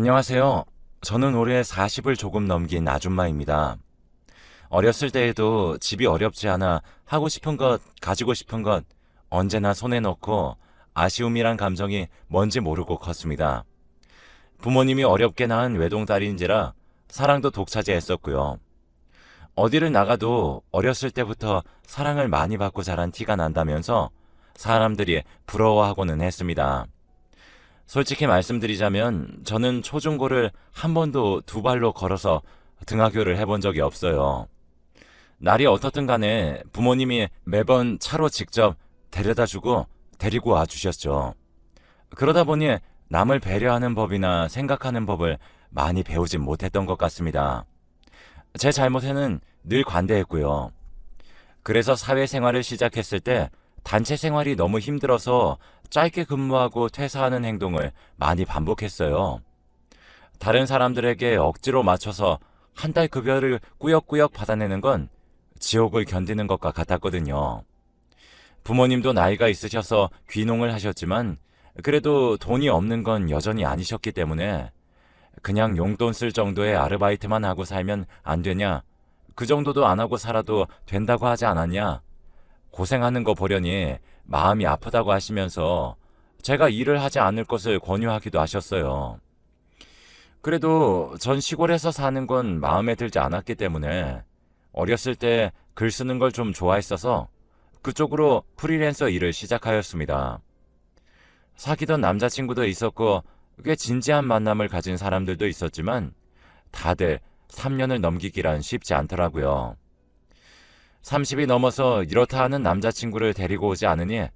안녕하세요. 저는 올해 40을 조금 넘긴 아줌마입니다. 어렸을 때에도 집이 어렵지 않아 하고 싶은 것, 가지고 싶은 것 언제나 손에 넣고 아쉬움이란 감정이 뭔지 모르고 컸습니다. 부모님이 어렵게 낳은 외동딸인지라 사랑도 독차지했었고요. 어디를 나가도 어렸을 때부터 사랑을 많이 받고 자란 티가 난다면서 사람들이 부러워하고는 했습니다. 솔직히 말씀드리자면 저는 초중고를 한 번도 두 발로 걸어서 등하교를 해본 적이 없어요. 날이 어떻든 간에 부모님이 매번 차로 직접 데려다 주고 데리고 와 주셨죠. 그러다 보니 남을 배려하는 법이나 생각하는 법을 많이 배우진 못했던 것 같습니다. 제 잘못에는 늘 관대했고요. 그래서 사회생활을 시작했을 때 단체 생활이 너무 힘들어서 짧게 근무하고 퇴사하는 행동을 많이 반복했어요. 다른 사람들에게 억지로 맞춰서 한 달 급여를 꾸역꾸역 받아내는 건 지옥을 견디는 것과 같았거든요. 부모님도 나이가 있으셔서 귀농을 하셨지만 그래도 돈이 없는 건 여전히 아니셨기 때문에 그냥 용돈 쓸 정도의 아르바이트만 하고 살면 안 되냐? 그 정도도 안 하고 살아도 된다고 하지 않았냐? 고생하는 거 보려니 마음이 아프다고 하시면서 제가 일을 하지 않을 것을 권유하기도 하셨어요. 그래도 전 시골에서 사는 건 마음에 들지 않았기 때문에 어렸을 때 글 쓰는 걸 좀 좋아했어서 그쪽으로 프리랜서 일을 시작하였습니다. 사귀던 남자친구도 있었고 꽤 진지한 만남을 가진 사람들도 있었지만 다들 3년을 넘기기란 쉽지 않더라고요. 30이 넘어서 이렇다 하는 남자친구를 데리고 오지 않으니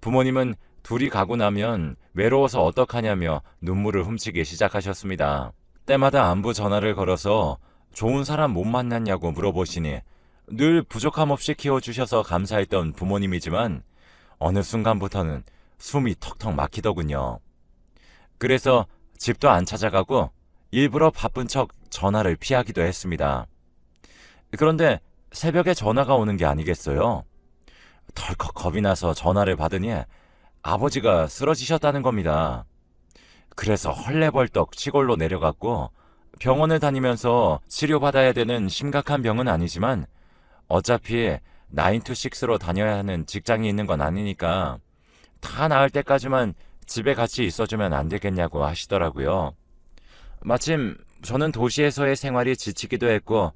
부모님은 둘이 가고 나면 외로워서 어떡하냐며 눈물을 훔치기 시작하셨습니다. 때마다 안부 전화를 걸어서 좋은 사람 못 만났냐고 물어보시니 늘 부족함 없이 키워주셔서 감사했던 부모님이지만 어느 순간부터는 숨이 턱턱 막히더군요. 그래서 집도 안 찾아가고 일부러 바쁜 척 전화를 피하기도 했습니다. 그런데 새벽에 전화가 오는 게 아니겠어요? 덜컥 겁이 나서 전화를 받으니 아버지가 쓰러지셨다는 겁니다. 그래서 헐레벌떡 시골로 내려갔고 병원을 다니면서 치료받아야 되는 심각한 병은 아니지만 어차피 9to6로 다녀야 하는 직장이 있는 건 아니니까 다 나을 때까지만 집에 같이 있어주면 안 되겠냐고 하시더라고요. 마침 저는 도시에서의 생활이 지치기도 했고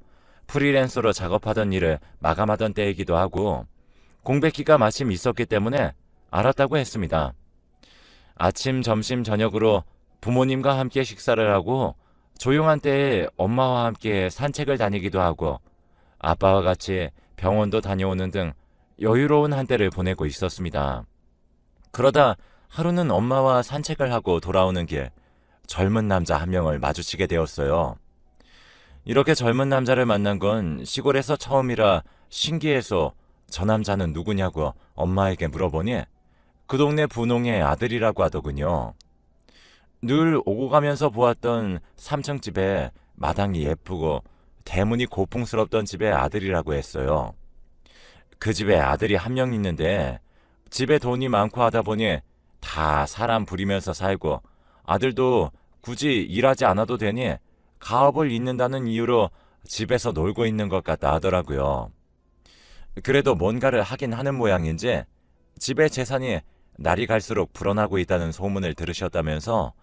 프리랜서로 작업하던 일을 마감하던 때이기도 하고 공백기가 마침 있었기 때문에 알았다고 했습니다. 아침, 점심, 저녁으로 부모님과 함께 식사를 하고 조용한 때에 엄마와 함께 산책을 다니기도 하고 아빠와 같이 병원도 다녀오는 등 여유로운 한때를 보내고 있었습니다. 그러다 하루는 엄마와 산책을 하고 돌아오는 길 젊은 남자 한 명을 마주치게 되었어요. 이렇게 젊은 남자를 만난 건 시골에서 처음이라 신기해서 저 남자는 누구냐고 엄마에게 물어보니 그 동네 분홍의 아들이라고 하더군요. 늘 오고 가면서 보았던 3층 집에 마당이 예쁘고 대문이 고풍스럽던 집의 아들이라고 했어요. 그 집에 아들이 한 명 있는데 집에 돈이 많고 하다 보니 다 사람 부리면서 살고 아들도 굳이 일하지 않아도 되니 가업을 잇는다는 이유로 집에서 놀고 있는 것 같다 하더라고요. 그래도 뭔가를 하긴 하는 모양인지 집의 재산이 날이 갈수록 불어나고 있다는 소문을 들으셨다면서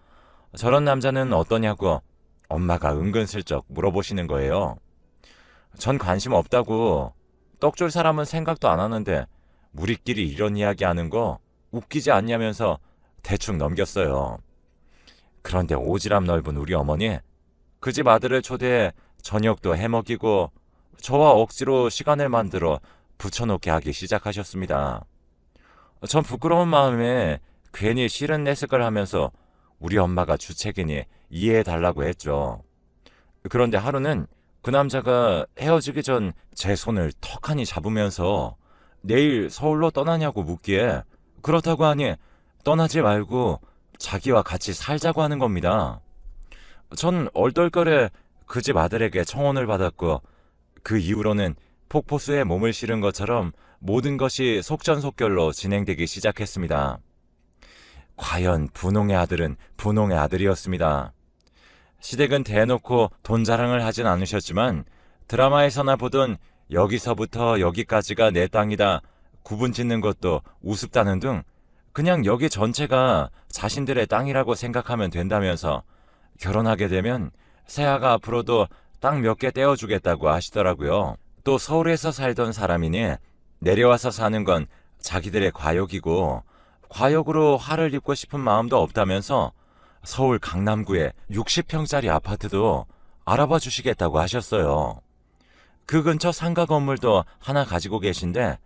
저런 남자는 어떠냐고 엄마가 은근슬쩍 물어보시는 거예요. 전 관심 없다고 떡 줄 사람은 생각도 안 하는데 우리끼리 이런 이야기 하는 거 웃기지 않냐면서 대충 넘겼어요. 그런데 오지랖 넓은 우리 어머니 그 집 아들을 초대해 저녁도 해먹이고 저와 억지로 시간을 만들어 붙여놓게 하기 시작하셨습니다. 전 부끄러운 마음에 괜히 싫은 내색을 하면서 우리 엄마가 주책이니 이해해달라고 했죠. 그런데 하루는 그 남자가 헤어지기 전 제 손을 턱하니 잡으면서 내일 서울로 떠나냐고 묻기에 그렇다고 하니 떠나지 말고 자기와 같이 살자고 하는 겁니다. 전 얼떨결에 그 집 아들에게 청혼을 받았고 그 이후로는 폭포수에 몸을 실은 것처럼 모든 것이 속전속결로 진행되기 시작했습니다. 과연 분홍의 아들은 분홍의 아들이었습니다. 시댁은 대놓고 돈 자랑을 하진 않으셨지만 드라마에서나 보던 여기서부터 여기까지가 내 땅이다 구분 짓는 것도 우습다는 등 그냥 여기 전체가 자신들의 땅이라고 생각하면 된다면서 결혼하게 되면 새아가 앞으로도 땅 몇 개 떼어주겠다고 하시더라고요. 또 서울에서 살던 사람이니 내려와서 사는 건 자기들의 과욕이고 과욕으로 화를 입고 싶은 마음도 없다면서 서울 강남구에 60평짜리 아파트도 알아봐 주시겠다고 하셨어요. 그 근처 상가 건물도 하나 가지고 계신데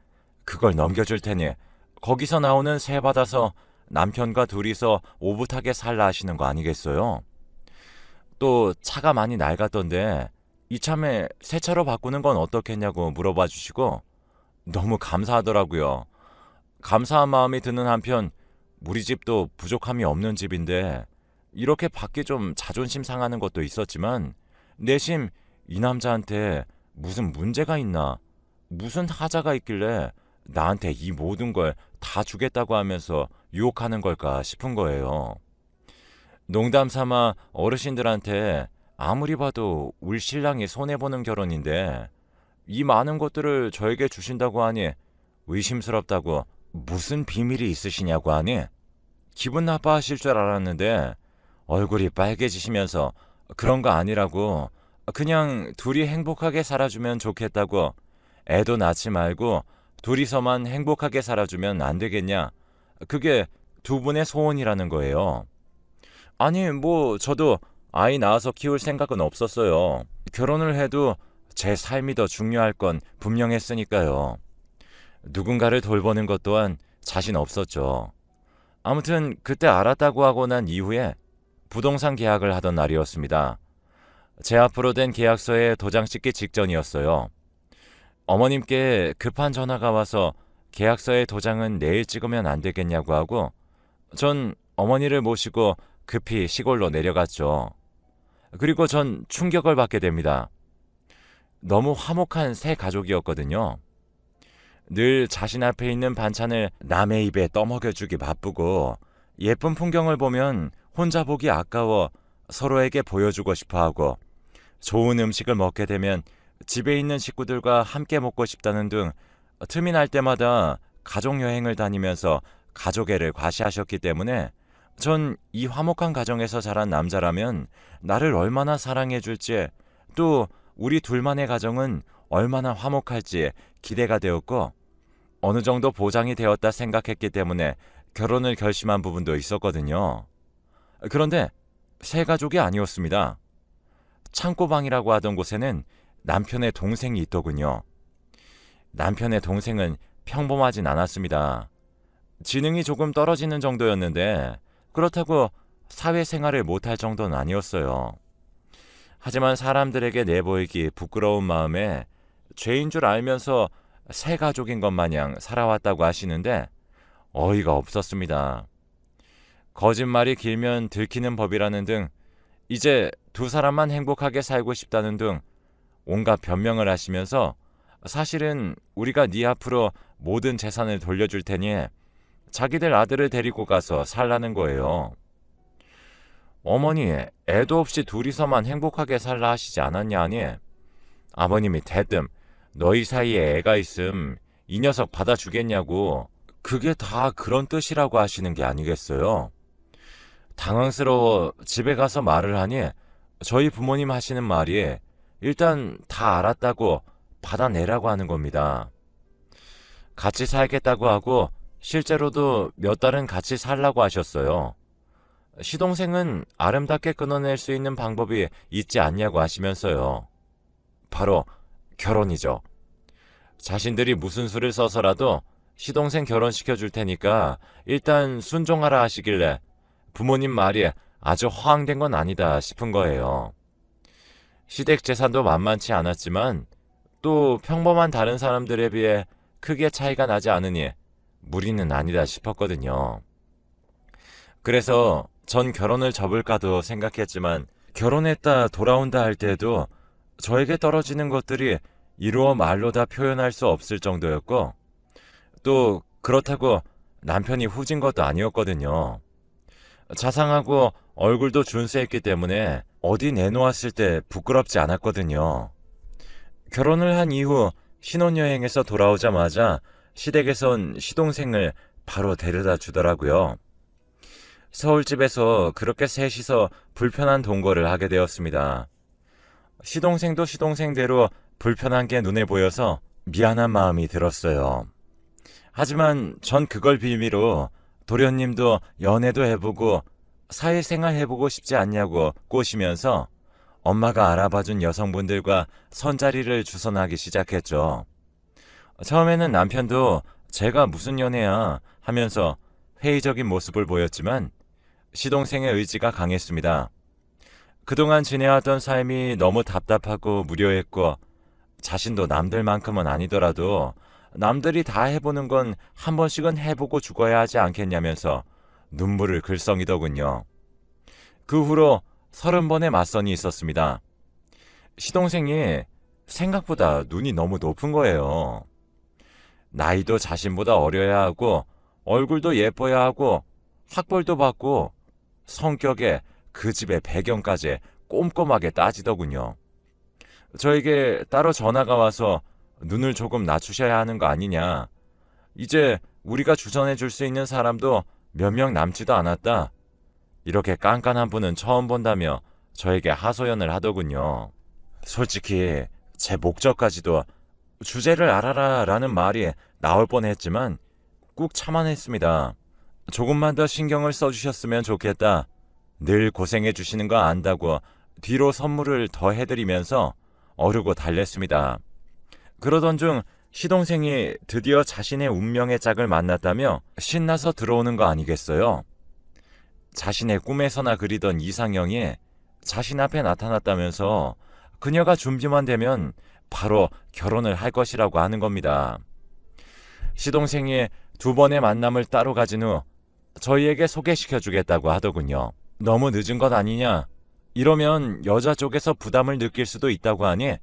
그걸 넘겨줄 테니 거기서 나오는 세 받아서 남편과 둘이서 오붓하게 살라 하시는 거 아니겠어요? 또 차가 많이 낡았던데 이참에 새 차로 바꾸는 건 어떻겠냐고 물어봐 주시고 너무 감사하더라고요. 감사한 마음이 드는 한편 우리 집도 부족함이 없는 집인데 이렇게 밖에 좀 자존심 상하는 것도 있었지만 내심 이 남자한테 무슨 문제가 있나, 무슨 하자가 있길래 나한테 이 모든 걸 다 주겠다고 하면서 유혹하는 걸까 싶은 거예요. 농담 삼아 어르신들한테 아무리 봐도 울 신랑이 손해보는 결혼인데 이 많은 것들을 저에게 주신다고 하니 의심스럽다고 무슨 비밀이 있으시냐고 하니 기분 나빠하실 줄 알았는데 얼굴이 빨개지시면서 그런 거 아니라고 그냥 둘이 행복하게 살아주면 좋겠다고 애도 낳지 말고 둘이서만 행복하게 살아주면 안 되겠냐. 그게 두 분의 소원이라는 거예요. 아니 뭐 저도 아이 낳아서 키울 생각은 없었어요. 결혼을 해도 제 삶이 더 중요할 건 분명했으니까요. 누군가를 돌보는 것 또한 자신 없었죠. 아무튼 그때 알았다고 하고 난 이후에 부동산 계약을 하던 날이었습니다. 제 앞으로 된 계약서에 도장 찍기 직전이었어요. 어머님께 급한 전화가 와서 계약서의 도장은 내일 찍으면 안 되겠냐고 하고 전 어머니를 모시고 급히 시골로 내려갔죠. 그리고 전 충격을 받게 됩니다. 너무 화목한 새 가족이었거든요. 늘 자신 앞에 있는 반찬을 남의 입에 떠먹여주기 바쁘고 예쁜 풍경을 보면 혼자 보기 아까워 서로에게 보여주고 싶어하고 좋은 음식을 먹게 되면 집에 있는 식구들과 함께 먹고 싶다는 등 틈이 날 때마다 가족여행을 다니면서 가족애를 과시하셨기 때문에 전 이 화목한 가정에서 자란 남자라면 나를 얼마나 사랑해줄지 또 우리 둘만의 가정은 얼마나 화목할지 기대가 되었고 어느 정도 보장이 되었다 생각했기 때문에 결혼을 결심한 부분도 있었거든요. 그런데 새 가족이 아니었습니다. 창고방이라고 하던 곳에는 남편의 동생이 있더군요. 남편의 동생은 평범하진 않았습니다. 지능이 조금 떨어지는 정도였는데 그렇다고 사회생활을 못할 정도는 아니었어요. 하지만 사람들에게 내보이기 부끄러운 마음에 죄인 줄 알면서 새 가족인 것 마냥 살아왔다고 하시는데 어이가 없었습니다. 거짓말이 길면 들키는 법이라는 등 이제 두 사람만 행복하게 살고 싶다는 등 온갖 변명을 하시면서 사실은 우리가 네 앞으로 모든 재산을 돌려줄 테니 자기들 아들을 데리고 가서 살라는 거예요. 어머니, 애도 없이 둘이서만 행복하게 살라 하시지 않았냐 하니 아버님이 대뜸 너희 사이에 애가 있음 이 녀석 받아주겠냐고 그게 다 그런 뜻이라고 하시는 게 아니겠어요. 당황스러워 집에 가서 말을 하니 저희 부모님 하시는 말이 일단 다 알았다고 받아내라고 하는 겁니다. 같이 살겠다고 하고 실제로도 몇 달은 같이 살라고 하셨어요. 시동생은 아름답게 끊어낼 수 있는 방법이 있지 않냐고 하시면서요. 바로 결혼이죠. 자신들이 무슨 수를 써서라도 시동생 결혼시켜 줄 테니까 일단 순종하라 하시길래 부모님 말이 아주 허황된 건 아니다 싶은 거예요. 시댁 재산도 만만치 않았지만 또 평범한 다른 사람들에 비해 크게 차이가 나지 않으니 무리는 아니다 싶었거든요. 그래서 전 결혼을 접을까도 생각했지만 결혼했다 돌아온다 할 때도 저에게 떨어지는 것들이 이루어 말로 다 표현할 수 없을 정도였고 또 그렇다고 남편이 후진 것도 아니었거든요. 자상하고 얼굴도 준수했기 때문에 어디 내놓았을 때 부끄럽지 않았거든요. 결혼을 한 이후 신혼여행에서 돌아오자마자 시댁에선 시동생을 바로 데려다 주더라고요. 서울집에서 그렇게 셋이서 불편한 동거를 하게 되었습니다. 시동생도 시동생대로 불편한 게 눈에 보여서 미안한 마음이 들었어요. 하지만 전 그걸 빌미로 도련님도 연애도 해보고 사회생활 해보고 싶지 않냐고 꼬시면서 엄마가 알아봐준 여성분들과 선자리를 주선하기 시작했죠. 처음에는 남편도 제가 무슨 연애야 하면서 회의적인 모습을 보였지만 시동생의 의지가 강했습니다. 그동안 지내왔던 삶이 너무 답답하고 무료했고 자신도 남들만큼은 아니더라도 남들이 다 해보는 건 한 번씩은 해보고 죽어야 하지 않겠냐면서 눈물을 글썽이더군요. 그 후로 30번의 맞선이 있었습니다. 시동생이 생각보다 눈이 너무 높은 거예요. 나이도 자신보다 어려야 하고 얼굴도 예뻐야 하고 학벌도 받고 성격에 그 집의 배경까지 꼼꼼하게 따지더군요. 저에게 따로 전화가 와서 눈을 조금 낮추셔야 하는 거 아니냐. 이제 우리가 주선해 줄 수 있는 사람도 몇 명 남지도 않았다. 이렇게 깐깐한 분은 처음 본다며 저에게 하소연을 하더군요. 솔직히 제 목적까지도 주제를 알아라 라는 말이 나올 뻔했지만 꾹 참아냈습니다. 조금만 더 신경을 써주셨으면 좋겠다. 늘 고생해 주시는 거 안다고 뒤로 선물을 더 해드리면서 어르고 달랬습니다. 그러던 중 시동생이 드디어 자신의 운명의 짝을 만났다며 신나서 들어오는 거 아니겠어요? 자신의 꿈에서나 그리던 이상형이 자신 앞에 나타났다면서 그녀가 준비만 되면 바로 결혼을 할 것이라고 하는 겁니다. 시동생이 2번의 만남을 따로 가진 후 저희에게 소개시켜 주겠다고 하더군요. 너무 늦은 것 아니냐? 이러면 여자 쪽에서 부담을 느낄 수도 있다고 하니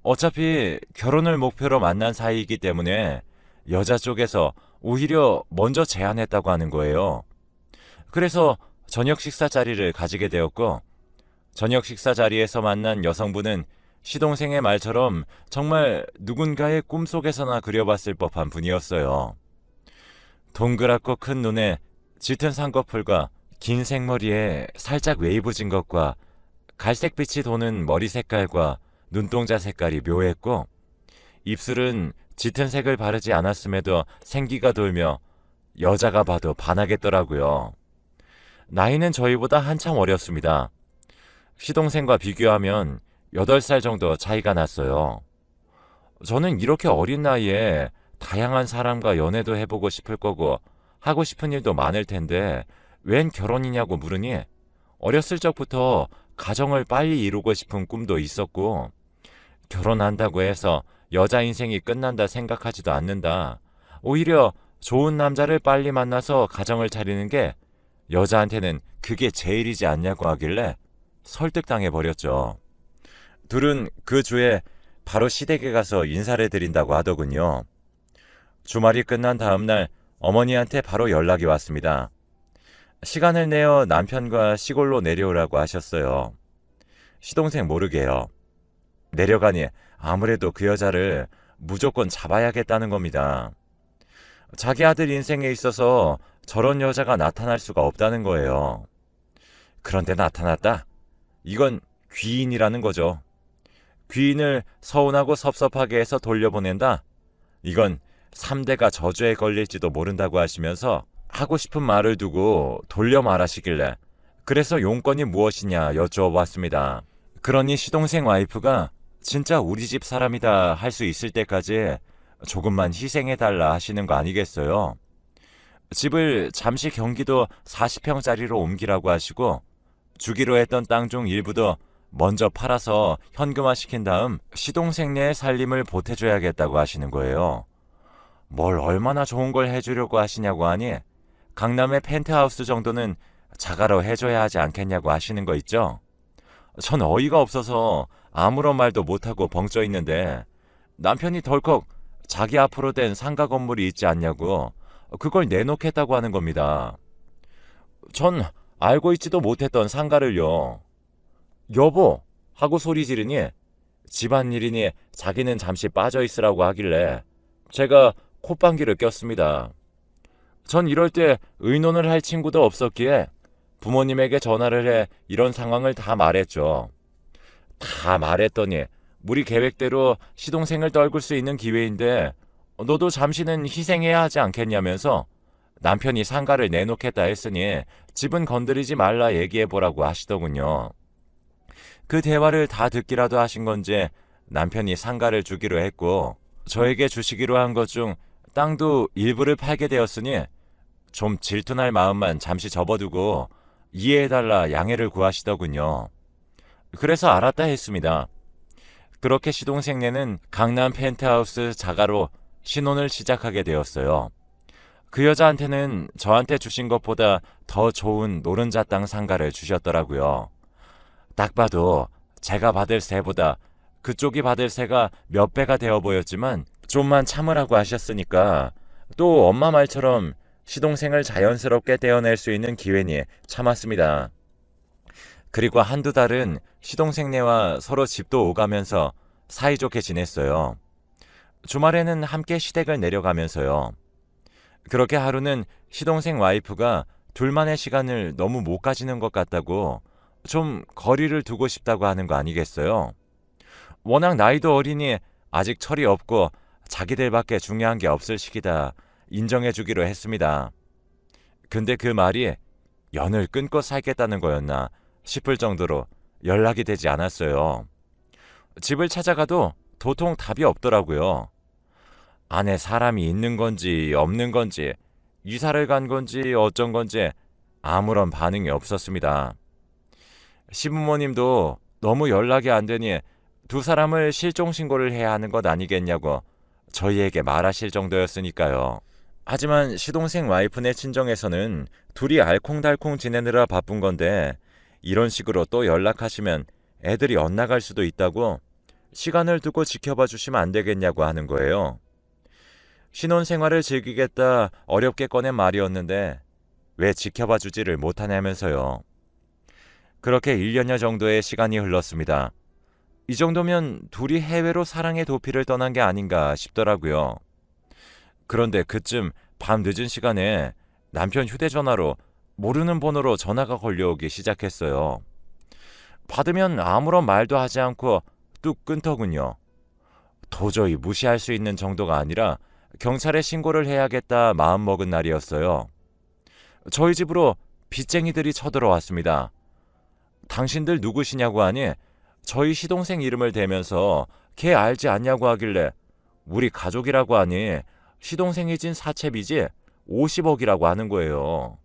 어차피 결혼을 목표로 만난 사이이기 때문에 여자 쪽에서 오히려 먼저 제안했다고 하는 거예요. 그래서 저녁 식사 자리를 가지게 되었고 저녁 식사 자리에서 만난 여성분은 시동생의 말처럼 정말 누군가의 꿈속에서나 그려봤을 법한 분이었어요. 동그랗고 큰 눈에 짙은 쌍꺼풀과 긴 생머리에 살짝 웨이브진 것과 갈색빛이 도는 머리 색깔과 눈동자 색깔이 묘했고 입술은 짙은 색을 바르지 않았음에도 생기가 돌며 여자가 봐도 반하겠더라고요. 나이는 저희보다 한참 어렸습니다. 시동생과 비교하면 8살 정도 차이가 났어요. 저는 이렇게 어린 나이에 다양한 사람과 연애도 해보고 싶을 거고 하고 싶은 일도 많을 텐데 웬 결혼이냐고 물으니 어렸을 적부터 가정을 빨리 이루고 싶은 꿈도 있었고 결혼한다고 해서 여자 인생이 끝난다 생각하지도 않는다. 오히려 좋은 남자를 빨리 만나서 가정을 차리는 게 여자한테는 그게 제일이지 않냐고 하길래 설득당해버렸죠. 둘은 그 주에 바로 시댁에 가서 인사를 드린다고 하더군요. 주말이 끝난 다음날 어머니한테 바로 연락이 왔습니다. 시간을 내어 남편과 시골로 내려오라고 하셨어요. 시동생 모르게요. 내려가니 아무래도 그 여자를 무조건 잡아야겠다는 겁니다. 자기 아들 인생에 있어서 저런 여자가 나타날 수가 없다는 거예요. 그런데 나타났다. 이건 귀인이라는 거죠. 귀인을 서운하고 섭섭하게 해서 돌려보낸다. 이건 3대가 저주에 걸릴지도 모른다고 하시면서 하고 싶은 말을 두고 돌려 말하시길래 그래서 용건이 무엇이냐 여쭈어봤습니다. 그러니 시동생 와이프가 진짜 우리 집 사람이다 할 수 있을 때까지 조금만 희생해달라 하시는 거 아니겠어요? 집을 잠시 경기도 40평짜리로 옮기라고 하시고 주기로 했던 땅 중 일부도 먼저 팔아서 현금화시킨 다음 시동생네의 살림을 보태줘야겠다고 하시는 거예요. 뭘 얼마나 좋은 걸 해주려고 하시냐고 하니 강남의 펜트하우스 정도는 자가로 해줘야 하지 않겠냐고 하시는 거 있죠? 전 어이가 없어서 아무런 말도 못하고 벙쪄 있는데 남편이 덜컥 자기 앞으로 된 상가 건물이 있지 않냐고 그걸 내놓겠다고 하는 겁니다. 전 알고 있지도 못했던 상가를요. 여보! 하고 소리 지르니 집안일이니 자기는 잠시 빠져 있으라고 하길래 제가 콧방귀를 꼈습니다. 전 이럴 때 의논을 할 친구도 없었기에 부모님에게 전화를 해 이런 상황을 다 말했죠. 다 말했더니 우리 계획대로 시동생을 떨굴 수 있는 기회인데 너도 잠시는 희생해야 하지 않겠냐면서 남편이 상가를 내놓겠다 했으니 집은 건드리지 말라 얘기해보라고 하시더군요. 그 대화를 다 듣기라도 하신 건지 남편이 상가를 주기로 했고 저에게 주시기로 한 것 중 땅도 일부를 팔게 되었으니 좀 질투날 마음만 잠시 접어두고 이해해달라 양해를 구하시더군요. 그래서 알았다 했습니다. 그렇게 시동생네는 강남 펜트하우스 자가로 신혼을 시작하게 되었어요. 그 여자한테는 저한테 주신 것보다 더 좋은 노른자 땅 상가를 주셨더라고요. 딱 봐도 제가 받을 세보다 그쪽이 받을 세가 몇 배가 되어 보였지만 좀만 참으라고 하셨으니까 또 엄마 말처럼 시동생을 자연스럽게 떼어낼 수 있는 기회니 참았습니다. 그리고 한두 달은 시동생네와 서로 집도 오가면서 사이좋게 지냈어요. 주말에는 함께 시댁을 내려가면서요. 그렇게 하루는 시동생 와이프가 둘만의 시간을 너무 못 가지는 것 같다고 좀 거리를 두고 싶다고 하는 거 아니겠어요? 워낙 나이도 어리니 아직 철이 없고 자기들밖에 중요한 게 없을 시기다 인정해 주기로 했습니다. 근데 그 말이 연을 끊고 살겠다는 거였나 싶을 정도로 연락이 되지 않았어요. 집을 찾아가도 도통 답이 없더라고요. 안에 사람이 있는 건지 없는 건지 이사를 간 건지 어쩐 건지 아무런 반응이 없었습니다. 시부모님도 너무 연락이 안 되니 두 사람을 실종신고를 해야 하는 것 아니겠냐고 저희에게 말하실 정도였으니까요. 하지만 시동생 와이프네 친정에서는 둘이 알콩달콩 지내느라 바쁜 건데 이런 식으로 또 연락하시면 애들이 엇나갈 수도 있다고 시간을 두고 지켜봐 주시면 안 되겠냐고 하는 거예요. 신혼생활을 즐기겠다 어렵게 꺼낸 말이었는데 왜 지켜봐 주지를 못하냐면서요. 그렇게 1년여 정도의 시간이 흘렀습니다. 이 정도면 둘이 해외로 사랑의 도피를 떠난 게 아닌가 싶더라고요. 그런데 그쯤 밤 늦은 시간에 남편 휴대전화로 모르는 번호로 전화가 걸려오기 시작했어요. 받으면 아무런 말도 하지 않고 뚝 끊더군요. 도저히 무시할 수 있는 정도가 아니라 경찰에 신고를 해야겠다 마음먹은 날이었어요. 저희 집으로 빚쟁이들이 쳐들어왔습니다. 당신들 누구시냐고 하니 저희 시동생 이름을 대면서 걔 알지 않냐고 하길래 우리 가족이라고 하니 시동생이 진 사채빚이 50억이라고 하는 거예요.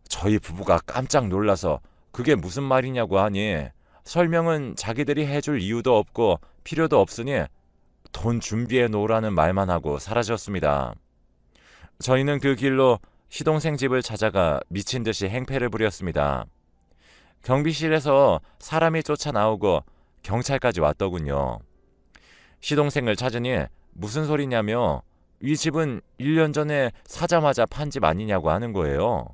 저희 부부가 깜짝 놀라서 그게 무슨 말이냐고 하니 설명은 자기들이 해줄 이유도 없고 필요도 없으니 돈 준비해 놓으라는 말만 하고 사라졌습니다. 저희는 그 길로 시동생 집을 찾아가 미친 듯이 행패를 부렸습니다. 경비실에서 사람이 쫓아 나오고 경찰까지 왔더군요. 시동생을 찾으니 무슨 소리냐며 이 집은 1년 전에 사자마자 판 집 아니냐고 하는 거예요.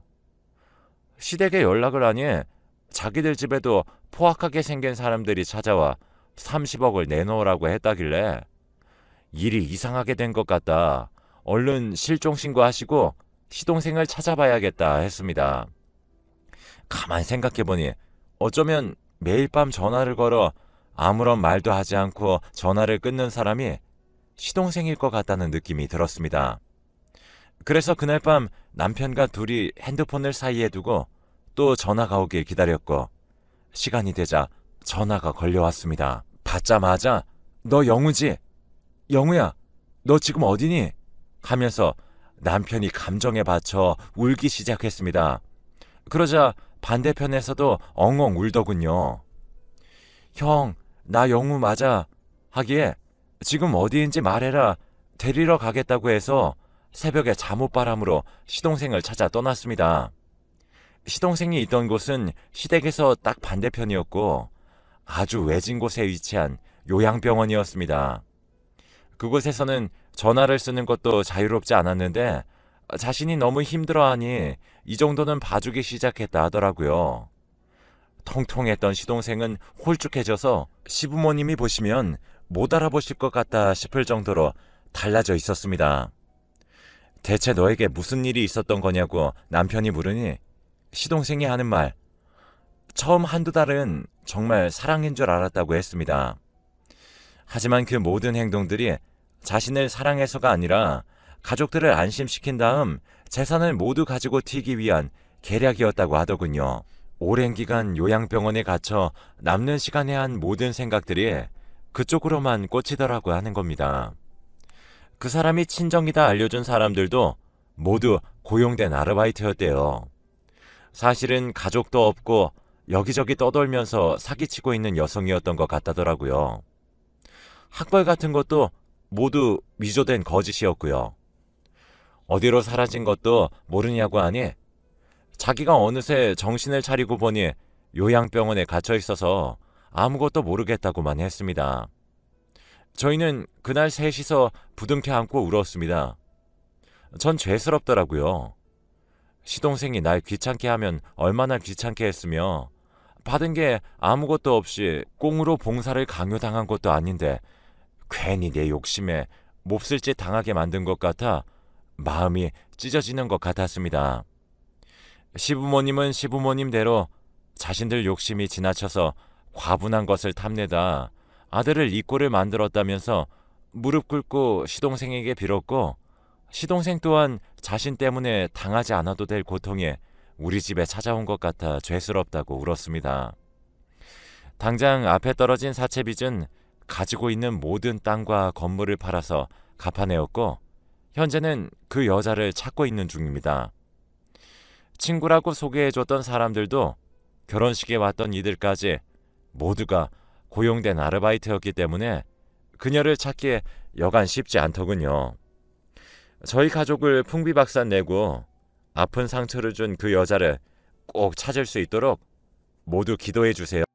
시댁에 연락을 하니 자기들 집에도 포악하게 생긴 사람들이 찾아와 30억을 내놓으라고 했다길래 일이 이상하게 된 것 같다. 얼른 실종신고하시고 시동생을 찾아봐야겠다 했습니다. 가만 생각해보니 어쩌면 매일 밤 전화를 걸어 아무런 말도 하지 않고 전화를 끊는 사람이 시동생일 것 같다는 느낌이 들었습니다. 그래서 그날 밤 남편과 둘이 핸드폰을 사이에 두고 또 전화가 오길 기다렸고 시간이 되자 전화가 걸려왔습니다. 받자마자 너 영우지? 영우야, 너 지금 어디니? 하면서 남편이 감정에 받쳐 울기 시작했습니다. 그러자 반대편에서도 엉엉 울더군요. 형, 나 영우 맞아. 하기에 지금 어디인지 말해라. 데리러 가겠다고 해서 새벽에 잠옷바람으로 시동생을 찾아 떠났습니다. 시동생이 있던 곳은 시댁에서 딱 반대편이었고 아주 외진 곳에 위치한 요양병원이었습니다. 그곳에서는 전화를 쓰는 것도 자유롭지 않았는데 자신이 너무 힘들어하니 이 정도는 봐주기 시작했다 하더라고요. 통통했던 시동생은 홀쭉해져서 시부모님이 보시면 못 알아보실 것 같다 싶을 정도로 달라져 있었습니다. 대체 너에게 무슨 일이 있었던 거냐고 남편이 물으니 시동생이 하는 말, 처음 한두 달은 정말 사랑인 줄 알았다고 했습니다. 하지만 그 모든 행동들이 자신을 사랑해서가 아니라 가족들을 안심시킨 다음 재산을 모두 가지고 튀기 위한 계략이었다고 하더군요. 오랜 기간 요양병원에 갇혀 남는 시간에 한 모든 생각들이 그쪽으로만 꽂히더라고 하는 겁니다. 그 사람이 친정이다 알려준 사람들도 모두 고용된 아르바이트였대요. 사실은 가족도 없고 여기저기 떠돌면서 사기치고 있는 여성이었던 것 같다더라고요. 학벌 같은 것도 모두 위조된 거짓이었고요. 어디로 사라진 것도 모르냐고 하니 자기가 어느새 정신을 차리고 보니 요양병원에 갇혀 있어서 아무것도 모르겠다고만 했습니다. 저희는 그날 셋이서 부둥켜 안고 울었습니다. 전 죄스럽더라고요. 시동생이 날 귀찮게 하면 얼마나 귀찮게 했으며 받은 게 아무것도 없이 꽁으로 봉사를 강요당한 것도 아닌데 괜히 내 욕심에 몹쓸 짓 당하게 만든 것 같아 마음이 찢어지는 것 같았습니다. 시부모님은 시부모님대로 자신들 욕심이 지나쳐서 과분한 것을 탐내다 아들을 이 꼴을 만들었다면서 무릎 꿇고 시동생에게 빌었고 시동생 또한 자신 때문에 당하지 않아도 될 고통에 우리 집에 찾아온 것 같아 죄스럽다고 울었습니다. 당장 앞에 떨어진 사채빚은 가지고 있는 모든 땅과 건물을 팔아서 갚아내었고 현재는 그 여자를 찾고 있는 중입니다. 친구라고 소개해줬던 사람들도 결혼식에 왔던 이들까지 모두가 고용된 아르바이트였기 때문에 그녀를 찾기에 여간 쉽지 않더군요. 저희 가족을 풍비박산 내고 아픈 상처를 준 그 여자를 꼭 찾을 수 있도록 모두 기도해 주세요.